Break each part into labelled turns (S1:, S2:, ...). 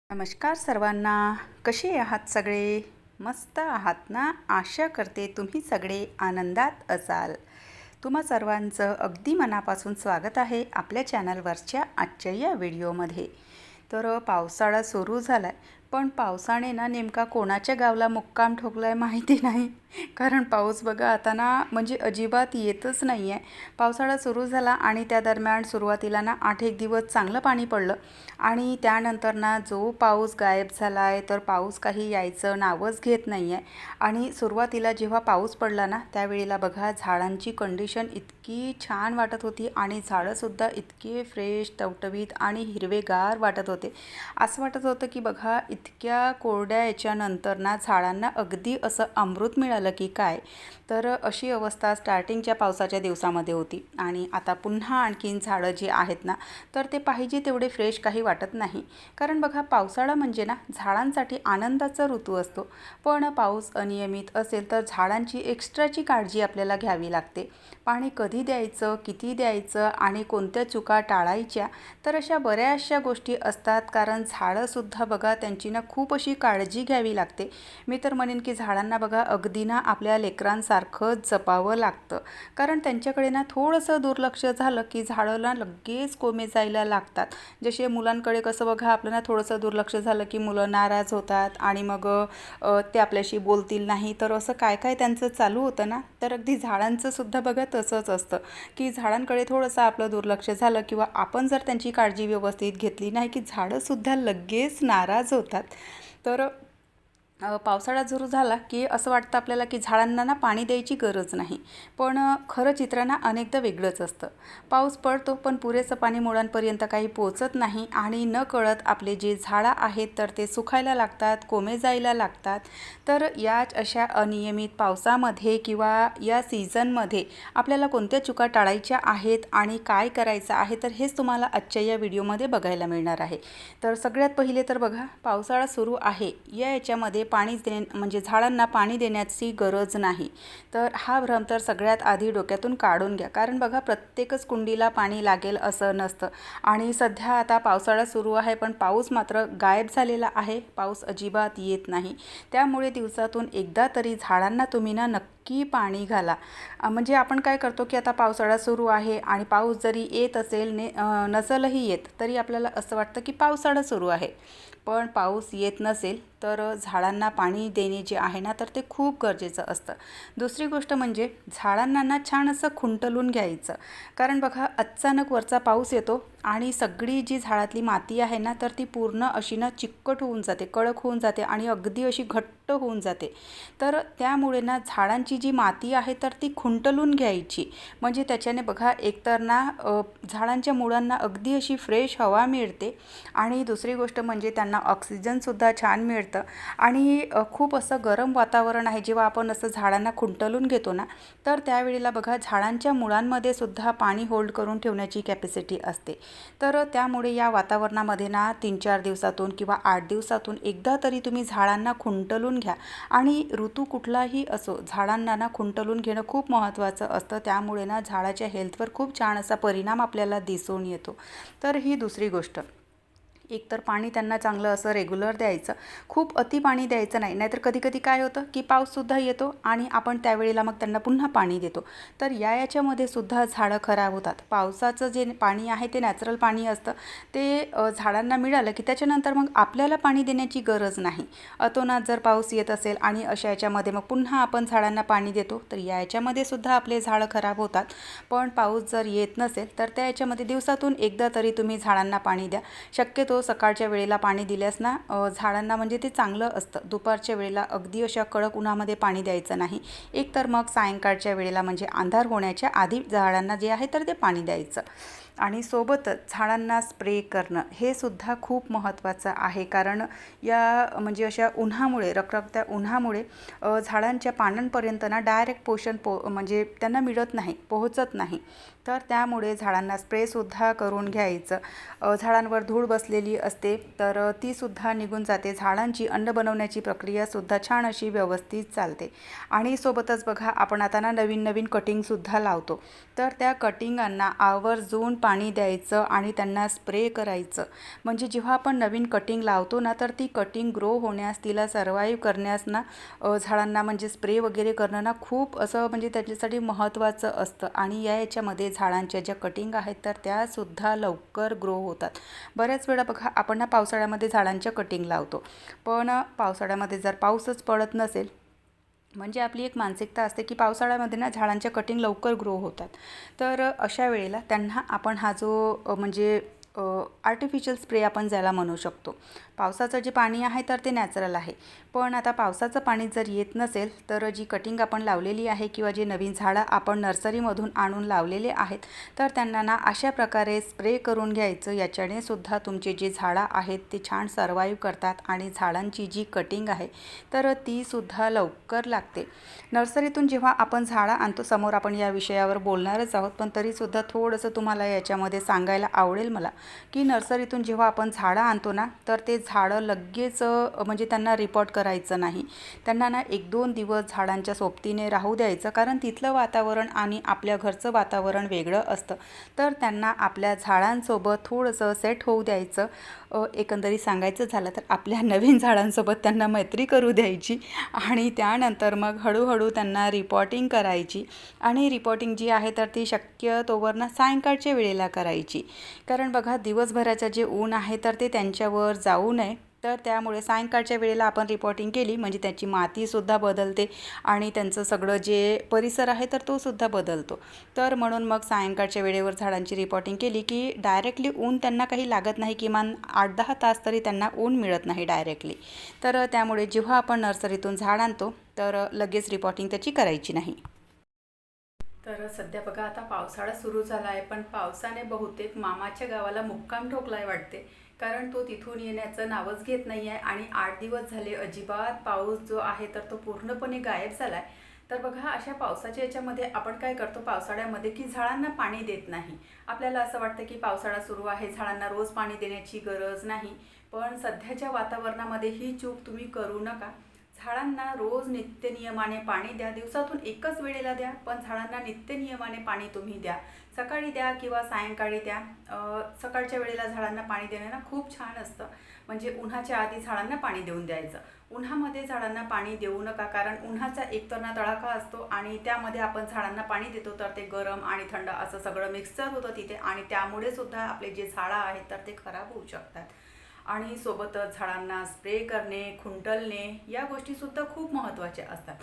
S1: नमस्कार सर्वांना. कसे आहात सगळे? मस्त आहात ना? आशा करते तुम्ही सगळे आनंदात असाल. तुम्हा सर्वांचं अगदी मनापासून स्वागत आहे आपल्या चॅनलवरच्या आजच्या या व्हिडिओमध्ये. तर पावसाळा सुरू झाला आहे, पण पावसाने ना नेमका कोणाच्या गावाला मुक्काम ठोकला आहे माहिती नाही. कारण पाऊस बघा आता ना म्हणजे अजिबात येतच नाही आहे. पावसाळा सुरू झाला आणि त्या दरम्यान सुरुवातीला ना 8-1 दिवस चांगलं पाणी पडलं आणि त्यानंतर ना जो पाऊस गायब झाला आहे, तर पाऊस काही यायचं नावच घेत नाही आहे. आणि सुरुवातीला जेव्हा पाऊस पडला ना त्यावेळेला बघा झाडांची कंडिशन इतकी छान वाटत होती आणि झाडंसुद्धा इतके फ्रेश टवटवीत आणि हिरवेगार वाटत होते. असं वाटत होतं की बघा इतक्या कोरड्या याच्यानंतर ना झाडांना अगदी असं अमृत मिळालं की काय. तर अशी अवस्था स्टार्टिंगच्या पावसाच्या दिवसामध्ये होती आणि आता पुन्हा आणखीन झाडं जी आहेत ना तर ते पाहिजे तेवढे फ्रेश काही वाटत नाही. कारण बघा पावसाळा म्हणजे ना झाडांसाठी आनंदाचा ऋतू असतो, पण पाऊस अनियमित असेल तर झाडांची एक्स्ट्राची काळजी आपल्याला घ्यावी लागते. पाणी कधी द्यायचं, किती द्यायचं आणि कोणत्या चुका टाळायच्या, तर अशा बऱ्याचशा गोष्टी असतात. कारण झाडंसुद्धा बघा त्यांची ना खूप अशी काळजी घ्यावी लागते. मी तर म्हणेन की झाडांना बघा अगदी ना आपल्या लेकरांसारखंच जपावं लागतं. कारण त्यांच्याकडे ना थोडंसं दुर्लक्ष झालं की झाडाला लगेच कोमे जायला लागतात. जसे मुलांकडे कसं बघा आपलं ना थोडंसं दुर्लक्ष झालं की मुलं नाराज होतात आणि मग ते आपल्याशी बोलतील नाही, तर असं काय काय त्यांचं चालू होतं ना. तर अगदी झाडांचं सुद्धा बघा तसंच असतं की झाडांकडे थोडंसं आपलं दुर्लक्ष झालं किंवा आपण जर त्यांची काळजी व्यवस्थित घेतली नाही की झाडंसुद्धा लगेच नाराज होतात. तर पावसाळा सुरू झाला की असं वाटतं आपल्याला की झाडांना ना पाणी द्यायची गरज नाही. पण खरं चित्र ना अनेकदा वेगळंच असतं. पाऊस पडतो पण पुरेसं पाणी मुळांपर्यंत काही पोचत नाही आणि नकळत आपले जे झाडं आहेत तर ते सुखायला लागतात, कोमे जायला लागतात. तर याच अशा अनियमित पावसामध्ये किंवा या सीझनमध्ये आपल्याला कोणत्या चुका टाळायच्या आहेत आणि काय करायचं आहे, तर हेच तुम्हाला आजच्या या व्हिडिओमध्ये बघायला मिळणार आहे. तर सगळ्यात पहिले तर बघा पावसाळा सुरू आहे याच्यामध्ये पाणी म्हणजे झाडांना पाणी देण्याची गरज नाही. तर हा भ्रम तर सगळ्यात आधी डोक्यातून काढून घ्या. कारण बघा प्रत्येकच कुंडीला पाणी लागेल असं नसतं. आणि सध्या आता पावसाळा सुरू आहे पण पाऊस मात्र गायब झालेला आहे. पाऊस अजिबात येत नाही. त्यामुळे दिवसातून एकदा तरी झाडांना तुम्ही ना नक्की पाणी घाला. म्हणजे आपण काय करतो की आता पावसाळा सुरू आहे आणि पाऊस जरी येत असेल नसेलही येत तरी आपल्याला असं वाटतं की पावसाळा सुरू आहे. पण पाऊस येत नसेल तर झाडांना पाणी देणे जे आहे ना तर ते खूप गरजेचं असतं. दुसरी गोष्ट म्हणजे झाडांना ना छान असं खुंटलून घ्यायचं. कारण बघा अचानक वरचा पाऊस येतो आणि सगळी जी झाडातली माती आहे ना तर ती पूर्ण अशी ना चिकट होऊन जाते, कडक होऊन जाते आणि अगदी अशी घट्ट होऊन जाते. तर त्यामुळे ना झाडांची जी माती आहे तर ती खुंटलून घ्यायची. म्हणजे त्याच्याने बघा एकतर ना झाडांच्या मुळांना अगदी अशी फ्रेश हवा मिळते आणि दुसरी गोष्ट म्हणजे त्यांना ऑक्सिजनसुद्धा छान मिळतं. आणि खूप असं गरम वातावरण आहे जेव्हा आपण असं झाडांना खुंटलून घेतो ना तर त्यावेळेला बघा झाडांच्या मुळांमध्ये सुद्धा पाणी होल्ड करून ठेवण्याची कॅपॅसिटी असते. तर त्यामुळे या वातावरणामध्ये ना 3-4 दिवसातून किंवा 8 दिवसातून एकदा तरी तुम्ही झाडांना खुंटलून घ्या. आणि ऋतू कुठलाही असो झाडांना ना खुंटलून घेणं खूप महत्त्वाचं असतं. त्यामुळे ना झाडाच्या हेल्थवर खूप छान असा परिणाम आपल्याला दिसून येतो. तर ही दुसरी गोष्ट. एकतर पाणी त्यांना चांगलं असं रेग्युलर द्यायचं. खूप अति पाणी द्यायचं नाही. नाहीतर कधी-कधी काय होतं की पाऊससुद्धा येतो आणि आपण त्यावेळेला मग त्यांना पुन्हा पाणी देतो. तर याच्यामध्ये सुद्धा झाडं खराब होतात. पावसाचं जे पाणी आहे ते नॅचरल पाणी असतं. ते झाडांना मिळालं की त्याच्यानंतर मग आपल्याला पाणी देण्याची गरज नाही. अतोनात जर पाऊस येत असेल आणि अशा याच्यामध्ये मग पुन्हा आपण झाडांना पाणी देतो तर याच्यामध्ये सुद्धा आपले झाडं खराब होतात. पण पाऊस जर येत नसेल तर त्या याच्यामध्ये दिवसातून एकदा तरी तुम्ही झाडांना पाणी द्या. शक्यतो सकाळच्या वेळेला पाणी दिल्यास ना झाडांना म्हणजे ते चांगलं असतं. दुपारच्या वेळेला अगदी अशा कडक उन्हामध्ये पाणी द्यायचं नाही. एकतर मग सायंकाळच्या वेळेला म्हणजे अंधार होण्याच्या आधी झाडांना जे आहे तर ते पाणी द्यायचं. आणि सोबतच झाडांना स्प्रे करणं हे सुद्धा खूप महत्त्वाचं आहे. कारण या म्हणजे अशा उन्हामुळे रखरखत्या उन्हामुळे झाडांच्या पानांपर्यंत ना डायरेक्ट पोषण म्हणजे त्यांना मिळत नाही, पोहोचत नाही. तर त्यामुळे झाडांना स्प्रेसुद्धा करून घ्यायचं. झाडांवर धूळ बसलेली असते तर तीसुद्धा निघून जाते. झाडांची अन्न बनवण्याची प्रक्रियासुद्धा छान अशी व्यवस्थित चालते. आणि सोबतच बघा आपण आता ना नवीन नवीन कटिंगसुद्धा लावतो. तर त्या कटिंगांना आवर्जून पाणी द्यायचं आणि त्यांना स्प्रे करायचं. म्हणजे जेव्हा आपण नवीन कटिंग लावतो ना, तर ती कटिंग ग्रो होण्यास, तिला सर्वाईव्ह करण्यास ना झाडांना म्हणजे स्प्रे वगैरे करणं ना खूप असं म्हणजे त्याच्यासाठी महत्त्वाचं असतं. आणि याच्यामध्ये झाडांच्या ज्या कटिंग आहेत तर त्यासुद्धा लवकर ग्रो होतात. बऱ्याच वेळा बघा आपण ना पावसाळ्यामध्ये झाडांच्या कटिंग लावतो, पण पावसाळ्यामध्ये जर पाऊसच पडत नसेल, म्हणजे आपली एक मानसिकता असते की पावसाळ्यामध्ये ना झाडांच्या कटिंग लवकर ग्रो होतात. तर अशा वेळेला त्यांना आपण हा जो म्हणजे आर्टिफिशियल स्प्रे आपण ज्याला म्हणू शकतो. पावसाचं जे पाणी आहे तर ते नॅचरल आहे. पण आता पावसाचं पाणी जर येत नसेल तर जी कटिंग आपण लावलेली आहे किंवा जे नवीन झाडं आपण नर्सरीमधून आणून लावलेले आहेत तर त्यांना ना अशा प्रकारे स्प्रे करून घ्यायचं. याच्याने सुद्धा तुमचे जे झाडं आहेत ते छान सर्वाईव्ह करतात आणि झाडांची जी कटिंग आहे तर तीसुद्धा लवकर लागते. नर्सरीतून जेव्हा आपण झाडं आणतो, समोर आपण या विषयावर बोलणारच आहोत, पण तरीसुद्धा थोडंसं तुम्हाला याच्यामध्ये सांगायला आवडेल मला की नर्सरीतून जेव्हा आपण झाडं आणतो ना तर ते झाडं लगेच म्हणजे त्यांना रिपोर्ट करायचं नाही. त्यांना ना 1-2 दिवस झाडांच्या सोबतीने राहू द्यायचं, कारण तिथलं वातावरण आणि आपल्या घरचं वातावरण वेगळं असतं. तर त्यांना आपल्या झाडांसोबत थोडंसं सेट होऊ द्यायचं. एकंदरीत सांगायचं झालं तर आपल्या नवीन झाडांसोबत त्यांना मैत्री करू द्यायची आणि त्यानंतर मग हळूहळू त्यांना रिपोर्टिंग करायची. आणि रिपोर्टिंग जी आहे तर ती शक्यतोवर ना सायंकाळच्या वेळेला करायची, कारण बघा दिवसभराचं जे ऊन आहे तर ते त्यांच्यावर जाऊ नये. तर त्यामुळे सायंकाळच्या वेळेला आपण रिपोर्टिंग केली म्हणजे त्याची मातीसुद्धा बदलते आणि त्यांचं सगळं जे परिसर आहे तर तोसुद्धा बदलतो. तर म्हणून मग सायंकाळच्या वेळेवर झाडांची रिपोर्टिंग केली की डायरेक्टली ऊन त्यांना काही लागत नाही, किमान 8-10 तास तरी त्यांना ऊन मिळत नाही डायरेक्टली. तर त्यामुळे जेव्हा आपण नर्सरीतून झाड आणतो तर लगेच रिपोर्टिंग त्याची करायची नाही. तर सध्या बघा आता पावसाळा सुरू झाला आहे, पण पावसाने बहुतेक मामाच्या गावाला मुक्काम ठोकलाय वाटते, कारण तो तिथून येण्याचं नावच घेत नाही आहे. आणि 8 दिवस झाले अजिबात पाऊस जो आहे तर तो पूर्णपणे गायब झाला आहे. तर बघा अशा पावसाच्या याच्यामध्ये आपण काय करतो पावसाळ्यामध्ये की झाडांना पाणी देत नाही. आपल्याला असं वाटतं की पावसाळा सुरू आहे, झाडांना रोज पाणी देण्याची गरज नाही. पण सध्याच्या वातावरणामध्ये ही चूक तुम्ही करू नका. झाडांना रोज नित्यनियमाने पाणी द्या. दिवसातून एकच वेळेला द्या, पण झाडांना नित्यनियमाने पाणी तुम्ही द्या. सकाळी द्या किंवा सायंकाळी द्या. सकाळच्या वेळेला झाडांना पाणी देणं ना खूप छान असतं. म्हणजे उन्हाच्या आधी झाडांना पाणी देऊन द्यायचं. उन्हामध्ये झाडांना पाणी देऊ नका, कारण उन्हाचा एकतर ना तडाखा असतो आणि त्यामध्ये आपण झाडांना पाणी देतो तर ते गरम आणि थंड असं सगळं मिक्सचर होतं तिथे, आणि त्यामुळे सुद्धा आपले जे झाडं आहेत तर ते खराब होऊ शकतात. आणि सोबतच झाडांना स्प्रे करणे, खुंटलणे या गोष्टीसुद्धा खूप महत्त्वाच्या असतात.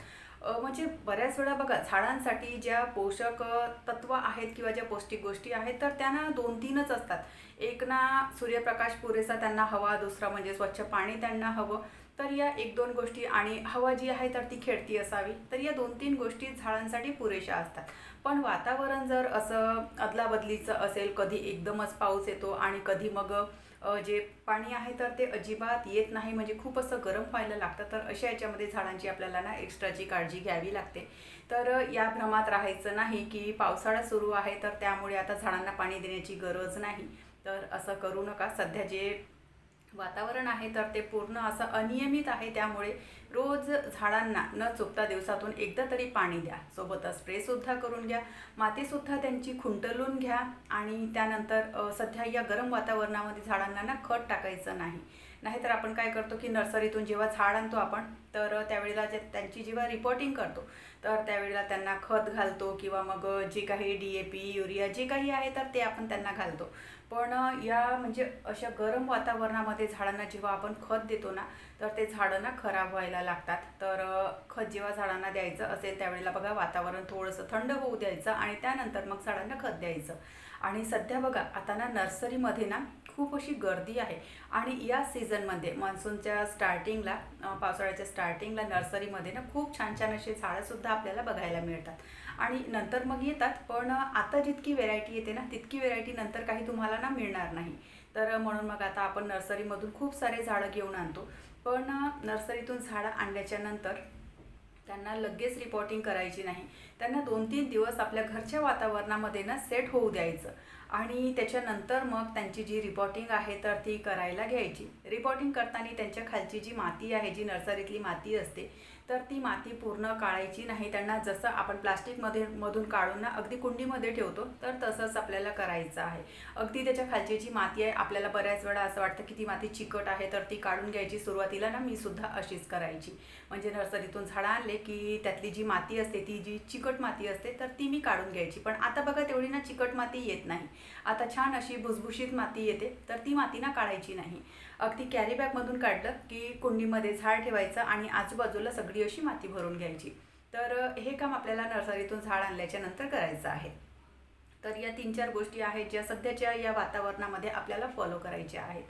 S1: म्हणजे बऱ्याच वेळा बघा झाडांसाठी ज्या पोषक तत्व आहेत किंवा ज्या पौष्टिक गोष्टी आहेत तर त्यांना 2-3च असतात. एक ना सूर्यप्रकाश पुरेसा त्यांना हवा, दुसरा म्हणजे स्वच्छ पाणी त्यांना हवं. तर या 1-2 गोष्टी, आणि हवा जी आहे तर ती खेळती असावी, तर या 2-3 गोष्टी झाडांसाठी पुरेशा असतात. पण वातावरण जर असं अदलाबदलीचं असेल, कधी एकदमच पाऊस येतो आणि कधी मग जे पाणी आहे तर ते अजिबात येत नाही, म्हणजे खूप असं गरम व्हायला लागतं. तर अशा याच्यामध्ये झाडांची आपल्याला ना एक्स्ट्राची काळजी घ्यावी लागते. तर या भ्रमात राहायचं नाही की पावसाळा सुरू आहे तर त्यामुळे आता झाडांना पाणी देण्याची गरज नाही. तर असं करू नका. सध्या जे वातावरण आहे तर ते पूर्ण असं अनियमित आहे, त्यामुळे रोज झाडांना न चुकता दिवसातून एकदा तरी पाणी द्या. सोबतच स्प्रेसुद्धा करून घ्या, मातीसुद्धा त्यांची खुंटलून घ्या. आणि त्यानंतर सध्या या गरम वातावरणामध्ये झाडांना ना खत टाकायचं नाही. नाहीतर आपण काय करतो की नर्सरीतून जेव्हा झाड आणतो आपण तर त्यावेळेला त्यांची जेव्हा रिपोर्टिंग करतो तर त्यावेळेला त्यांना खत घालतो किंवा मग जे काही DAP, युरिया जे काही आहे तर ते आपण त्यांना घालतो. पण या म्हणजे अशा गरम वातावरणामध्ये झाडांना जेव्हा आपण खत देतो ना तर ते झाडं ना खराब व्हायला लागतात. तर खत जेव्हा झाडांना द्यायचं असेल त्यावेळेला बघा वातावरण थोडंसं थंड होऊ द्यायचं आणि त्यानंतर मग झाडांना खत द्यायचं. आणि सध्या बघा आता ना नर्सरीमध्ये ना खूप अशी गर्दी आहे. आणि या सीझनमध्ये मान्सूनच्या स्टार्टिंगला, पावसाळ्याच्या स्टार्टिंगला नर्सरीमध्ये ना खूप छान छान असे झाडंसुद्धा आपल्याला बघायला मिळतात. आणि नंतर मग येतात, पण आता जितकी व्हेरायटी येते ना तितकी व्हेरायटी नंतर काही तुम्हाला ना मिळणार नाही. तर म्हणून मग आता आपण नर्सरीमधून खूप सारे झाडं घेऊन आणतो. पण नर्सरीतून झाडं आणल्याच्या नंतर त्यांना लगेच रिपोर्टिंग करायची नाही. त्यांना 2-3 दिवस आपल्या घरच्या वातावरणामध्ये ना सेट होऊ द्यायचं. आणि त्याच्यानंतर मग त्यांची जी रिपॉटिंग आहे तर ती करायला घ्यायची. रिपॉटिंग करताना त्यांच्या खालची जी माती आहे, जी नर्सरीतली माती असते, तर ती माती पूर्ण काढायची नाही. त्यांना जसं आपण मधून काढून ना अगदी कुंडीमध्ये ठेवतो, तर तसंच आपल्याला करायचं आहे. अगदी त्याच्या खालची जी माती आहे, आपल्याला बऱ्याच वेळा असं वाटतं की ती माती चिकट आहे, तर ती काढून घ्यायची. सुरुवातीला ना मी सुद्धा अशीच करायची. म्हणजे नर्सरीतून झाडं आणले की त्यातली जी माती असते, ती जी चिकट माती असते, तर ती मी काढून घ्यायची. पण आता बघा तेवढी ना चिकट माती येत नाही. आता छान अशी भुसभुशीत माती येते, तर ती माती ना काढायची नाही. अगदी कॅरी बॅगमधून काढलं की कुंडीमध्ये झाड ठेवायचं आणि आजूबाजूला सगळी अशी माती भरून घ्यायची. तर हे काम आपल्याला नर्सरीतून झाड आणल्याच्या नंतर करायचं आहे. तर या 3-4 गोष्टी आहेत ज्या सध्याच्या या वातावरणामध्ये आपल्याला फॉलो करायच्या आहेत.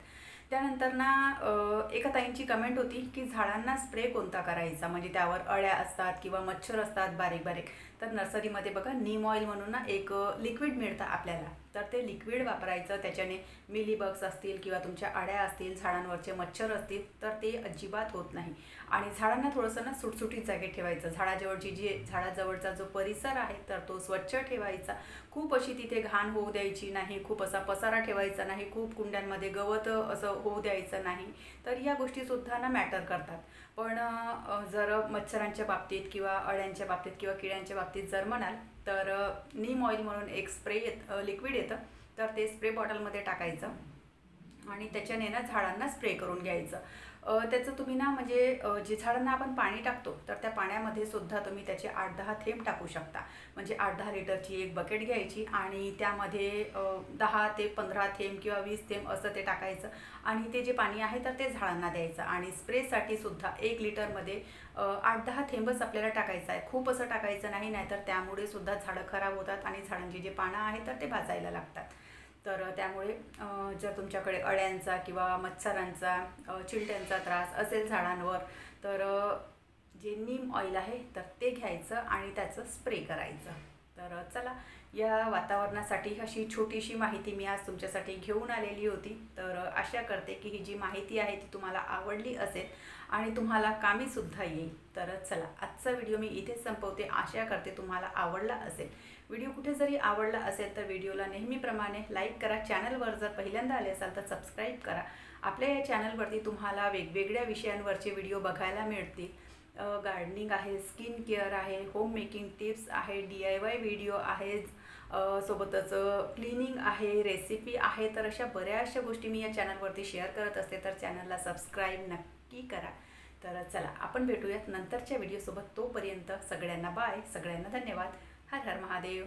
S1: त्यानंतर ना एका ताईंची कमेंट होती की झाडांना स्प्रे कोणता करायचा, म्हणजे त्यावर अळ्या असतात किंवा मच्छर असतात बारीक बारीक. तर नर्सरीमध्ये बघा नीम ऑइल म्हणून ना एक लिक्विड मिळतं आपल्याला, तर ते लिक्विड वापरायचं. त्याच्याने मिलीबग्स असतील किंवा तुमच्या अळ्या असतील, झाडांवरचे मच्छर असतील, तर ते अजिबात होत नाही. आणि झाडांना थोडंसं ना सुटसुटीत जागेत ठेवायचं. झाडाजवळचा जो परिसर आहे तर तो स्वच्छ ठेवायचा. खूप अशी तिथे घाण होऊ द्यायची नाही, खूप असा पसारा ठेवायचा नाही, खूप कुंड्यांमध्ये गवत असं होऊ द्यायचं नाही. तर या गोष्टीसुद्धा ना मॅटर करतात. पण जर मच्छरांच्या बाबतीत किंवा अळ्यांच्या बाबतीत किंवा किड्यांच्या बाबतीत जर म्हणाल, तर नीम ऑइल म्हणून एक लिक्विड येतं, तर ते स्प्रे बॉटलमध्ये टाकायचं आणि त्याच्याने ना झाडांना स्प्रे करून घ्यायचं. त्याचं तुम्ही ना म्हणजे जे झाडांना आपण पाणी टाकतो, तर त्या पाण्यामध्ये सुद्धा तुम्ही त्याचे 8-10 थेंब टाकू शकता. म्हणजे 8-10 लिटरची एक बकेट घ्यायची आणि त्यामध्ये 10 ते 15 थेंब किंवा 20 थेंब असं ते टाकायचं आणि ते जे पाणी आहे तर ते झाडांना द्यायचं. आणि स्प्रेसाठी सुद्धा 1 लिटरमध्ये 8-10 थेंबच आपल्याला टाकायचं आहे. खूप असं टाकायचं नाही, नाहीतर त्यामुळे सुद्धा झाडं खराब होतात आणि झाडांची जे पानं आहेत तर ते भाजायला लागतात. तर त्यामुळे जर तुमच्याकडे अळ्यांचा किंवा मच्छरांचा, चिलट्यांचा त्रास असेल झाडांवर, तर जे नीम ऑइल आहे तर ते घ्यायचं आणि त्याचं स्प्रे करायचं. तर चला, या वातावरणासाठी अशी छोटीशी माहिती मी आज तुमच्यासाठी घेऊन आलेली होती. तर आशा करते की ही जी माहिती आहे ती तुम्हाला आवडली असेल आणि तुम्हाला कामीसुद्धा येईल. तर चला, आजचा व्हिडिओ मी इथेच संपवते. आशा करते तुम्हाला आवडला असेल. व्हिडिओ कुठे जरी आवडला असेल तर व्हिडिओला नेहमीप्रमाणे लाईक करा. चॅनलवर जर पहिल्यांदा आले असाल तर सबस्क्राईब करा. आपल्या या चॅनलवरती तुम्हाला वेगवेगळ्या विषयांवरचे व्हिडिओ बघायला मिळतील. गार्डनिंग आहे, स्किन केअर आहे, होम मेकिंग टिप्स आहे, DIY व्हिडिओ आहेत, सोबतच क्लिनिंग आहे, रेसिपी आहे. तर अशा बऱ्याचशा गोष्टी मी या चॅनलवरती शेअर करत असते. तर चॅनलला सबस्क्राईब नक्की करा. तर चला, आपण भेटूयात नंतरच्या व्हिडिओसोबत. तोपर्यंत सगळ्यांना बाय, सगळ्यांना धन्यवाद. हर हर महादेव.